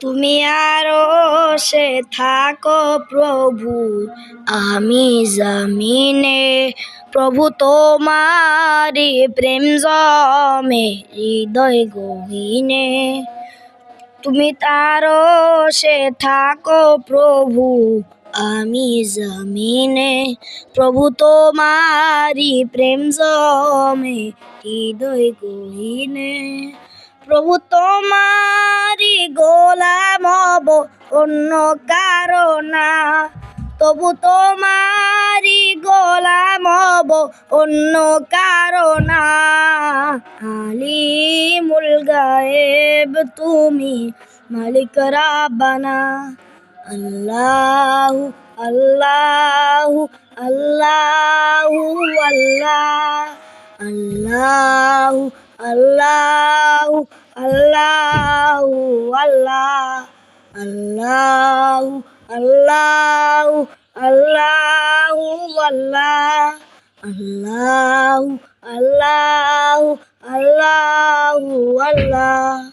তুমি আরশে থাকো প্রভু, আমি জমিনে। প্রভু তোমারি প্রেম জমে হৃদয় গহীনে। তুমি আরশে থাকো প্রভু, আমি জমিনে। প্রভু তোমারি প্রেম জমে হৃদয় গহীনে। প্রভু তোমারি গোলাম হব, অন্য কারো না। তবু তোমারি গোলাম হব, অন্য কারো না। আলিমুল গায়েব তুমি, মালিক রাব্বানা। আল্লাহু আল্লাহু আল্লাহু আল্লাহ। আল্লাহু আল্লাহু আল্লাহু আল্লাহ। আল্লাহু আল্লাহু আল্লাহু আল্লাহ। আল্লাহু আল্লাহু আল্লাহু আল্লাহ।